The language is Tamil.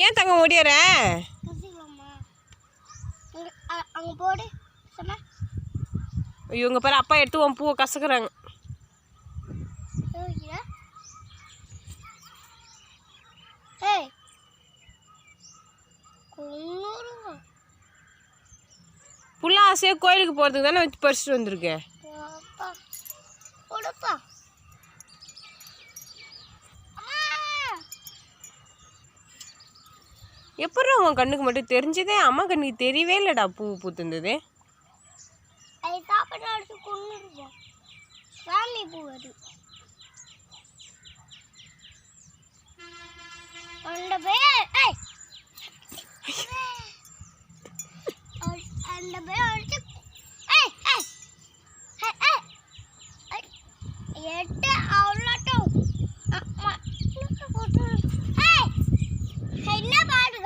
ஏன் தங்க ஓடியார? அங்க போடு சொன்னா. இவங்க பாரு அப்பா எடுத்து உன் பூவை கசக்குறாங்க. புள்ள ஆசையாக கோயிலுக்கு போகிறதுக்கு தானே வச்சு பறிச்சுட்டு வந்திருக்கேன். எப்படி உன் கண்ணுக்கு மட்டும் தெரிஞ்சதே? அம்மா கண்ணுக்கு தெரியவே இல்லைடா பூ பூத்துருந்தது. என்ன பாட்டு